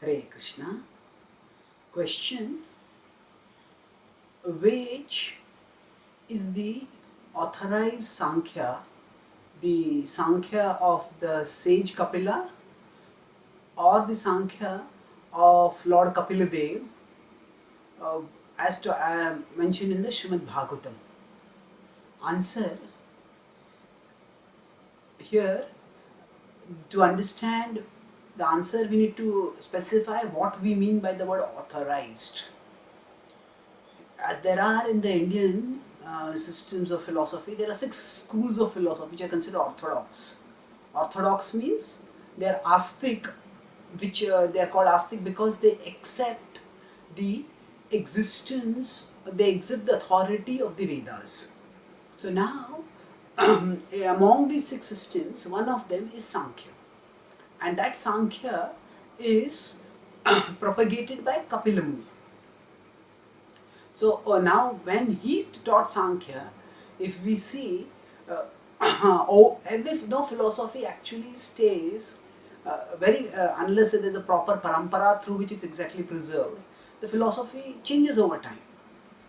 Hare Krishna. Question: which is the authorized Sankhya, the Sankhya of the sage Kapila or the Sankhya of Lord Kapila Dev, uh, as to mentioned in the Srimad Bhagavatam? Answer: here, to understand the answer, we need to specify what we mean by the word authorized. As there are in the Indian systems of philosophy, there are 6 schools of philosophy which are considered orthodox. Orthodox means they are astic, which they are called astic because they accept the existence, they accept the authority of the Vedas. So now, among these 6 systems, one of them is Sankhya, and that Sankhya is propagated by Kapila Muni. So now when he taught Sankhya, if we see, no philosophy actually stays unless there is a proper parampara through which it's exactly preserved, the philosophy changes over time.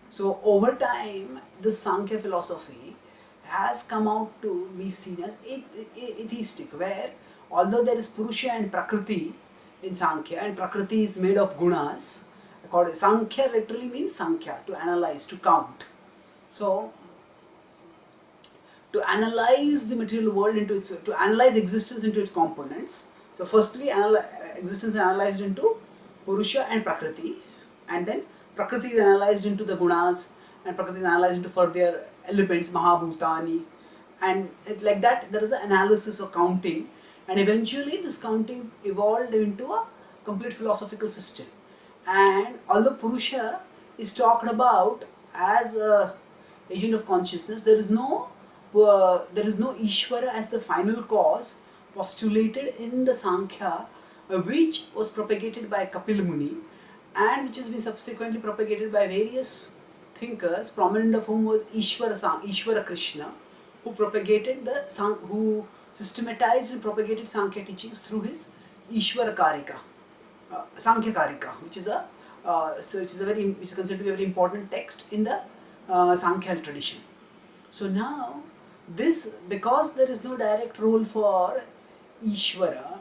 So over time, this Sankhya philosophy has come out to be seen as atheistic, where although there is Purusha and Prakriti in Sankhya, and Prakriti is made of gunas, Sankhya literally means Sankhya, to analyze, to count. So, to analyze the material world to analyze existence into its components. So, firstly, existence is analyzed into Purusha and Prakriti, and then Prakriti is analyzed into the gunas, and Prakriti is analyzed into further elements, Mahabhutani, and it's like that. There is an analysis of counting, and eventually this counting evolved into a complete philosophical system. And although Purusha is talked about as a agent of consciousness, there is no Ishvara as the final cause postulated in the Sankhya, which was propagated by Kapila Muni, and which has been subsequently propagated by various thinkers, prominent of whom was Ishvara Krishna, who who systematized and propagated Sankhya teachings through his Ishvara Karika. Sankhya Karika, which is considered to be a very important text in the Sankhya tradition. So now, because there is no direct role for Ishvara,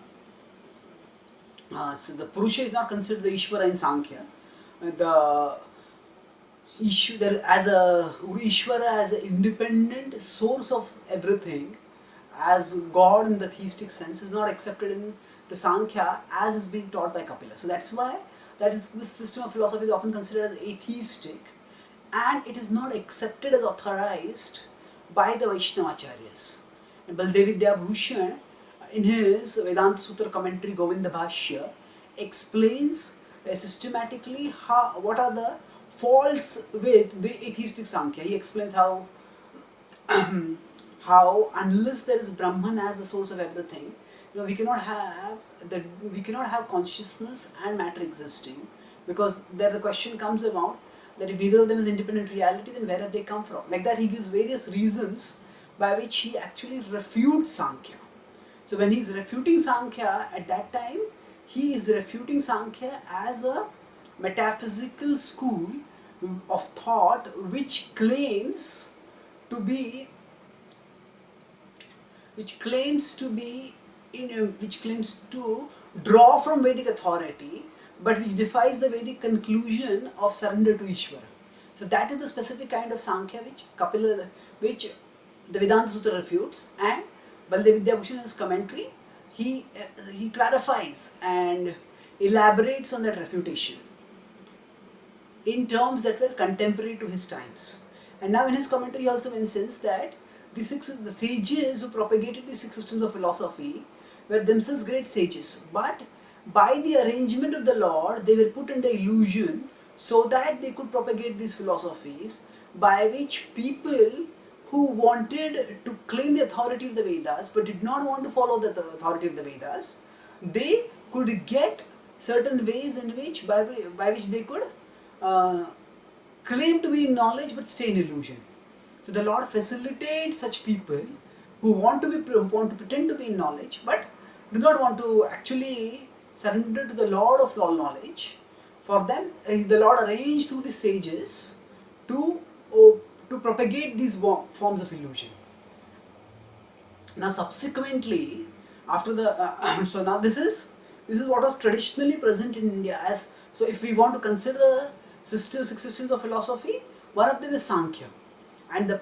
so the Purusha is not considered the Ishvara in Sankhya. The Ishvara as an independent source of everything, as God in the theistic sense, is not accepted in the Sankhya as is being taught by Kapila. So that's why this system of philosophy is often considered as atheistic, and it is not accepted as authorized by the Vaishnavacharyas. And Baldev Vidyabhushan, in his Vedanta Sutra commentary Govinda Bhashya, explains systematically what are the faults with the atheistic Sankhya. He explains how unless there is Brahman as the source of everything, we cannot have consciousness and matter existing, because there the question comes about that if neither of them is independent reality, then where have they come from? Like that, he gives various reasons by which he actually refutes Sankhya. So when he is refuting Sankhya, at that time, he is refuting Sankhya as a metaphysical school of thought which claims to draw from Vedic authority, but which defies the Vedic conclusion of surrender to Ishvara. So that is the specific kind of Sankhya which the Vedanta Sutra refutes, and Baldev Vidyabhushan in his commentary, he clarifies and elaborates on that refutation in terms that were contemporary to his times. And now in his commentary he also mentions that the sages who propagated the 6 systems of philosophy were themselves great sages, but by the arrangement of the Lord they were put under illusion so that they could propagate these philosophies, by which people who wanted to claim the authority of the Vedas but did not want to follow the authority of the Vedas, they could get certain ways in which by which they could claim to be in knowledge but stay in illusion. So the Lord facilitates such people who want to pretend to be in knowledge but do not want to actually surrender to the Lord of all knowledge. For them, the Lord arranged through the sages to, to propagate these forms of illusion. Now subsequently, after the so now this is what was traditionally present in India as. So if we want to consider the six systems of philosophy, one of them is Sankhya, and the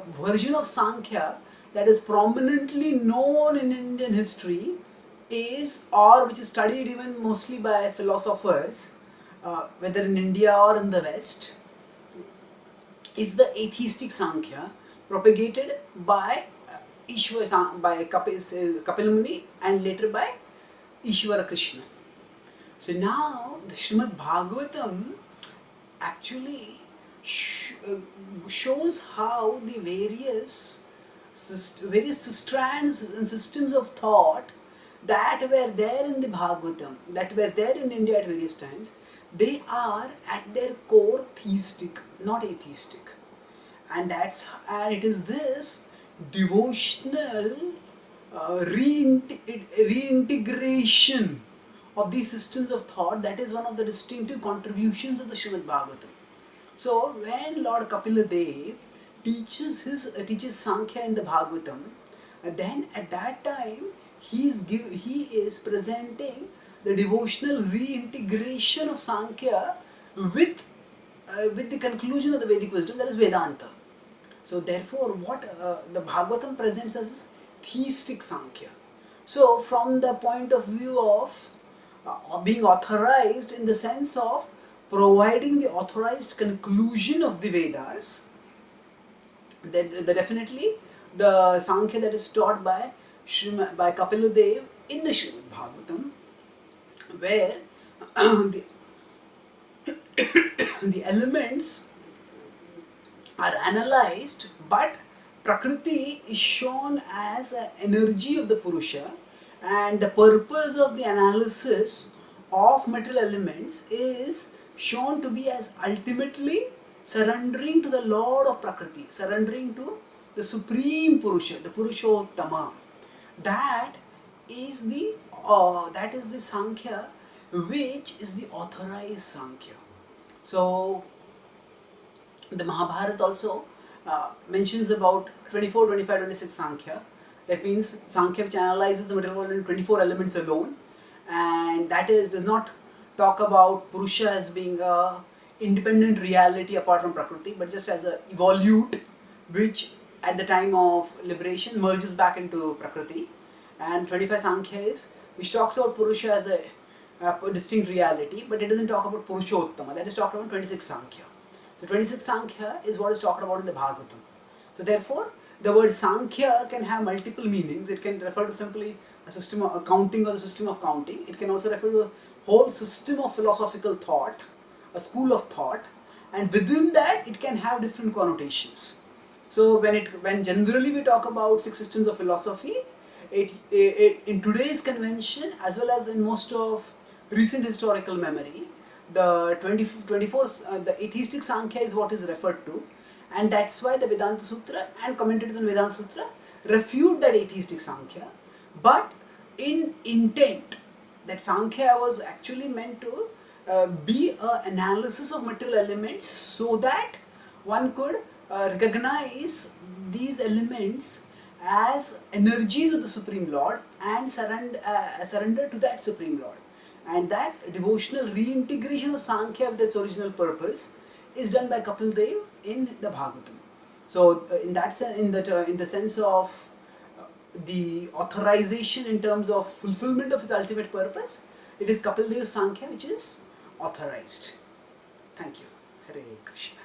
version of Sankhya that is prominently known in Indian history is, or which is studied even mostly by philosophers, whether in India or in the West, is the atheistic Sankhya propagated by by Kapila Muni and later by Ishvara Krishna. So now the Srimad Bhagavatam actually shows how the various strands and systems of thought that were there in the Bhagavatam, that were there in India at various times, they are at their core theistic, not atheistic. And it is this devotional reintegration of these systems of thought that is one of the distinctive contributions of the Srimad Bhagavatam. So when Lord Kapila Dev teaches Sankhya in the Bhagavatam, then at that time he is presenting the devotional reintegration of Sankhya with the conclusion of the Vedic wisdom, that is Vedanta. So therefore what the Bhagavatam presents as is theistic Sankhya. So from the point of view of being authorized in the sense of providing the authorized conclusion of the Vedas, definitely the Sankhya that is taught by Kapila Dev in the Srimad Bhagavatam, where the elements are analyzed, but Prakriti is shown as an energy of the Purusha, and the purpose of the analysis of material elements is shown to be as ultimately surrendering to the Lord of Prakriti, surrendering to the Supreme Purusha, the Purushottama. That is the Sankhya, which is the authorized Sankhya. So the Mahabharata also mentions about 24, 25, 26 Sankhya. That means Sankhya which analyzes the material world in 24 elements alone, and that does not talk about Purusha as being a independent reality apart from Prakriti, but just as a evolute which at the time of liberation merges back into Prakriti. And 25 Sankhya is which talks about Purusha as a distinct reality, but it doesn't talk about Purushottama. That is talked about 26 Sankhya. So 26 Sankhya is what is talked about in the Bhagavatam. So therefore, the word Sankhya can have multiple meanings. It can refer to simply a system of accounting or the system of counting. It can also refer to a whole system of philosophical thought, a school of thought, and within that it can have different connotations. So when generally we talk about six systems of philosophy, in today's convention as well as in most of recent historical memory, the 24 the atheistic Sankhya is what is referred to, and that's why the Vedanta Sutra and commentators on Vedanta Sutra refute that atheistic Sankhya, but in intent that Sankhya was actually meant to be an analysis of material elements so that one could recognize these elements as energies of the Supreme Lord and surrender to that Supreme Lord. And that devotional reintegration of Sankhya with its original purpose is done by Kapil Dev in the Bhagavatam. So in the sense of the authorization in terms of fulfillment of its ultimate purpose, it is Kapil Dev's Sankhya which is authorized. Thank you. Hare Krishna.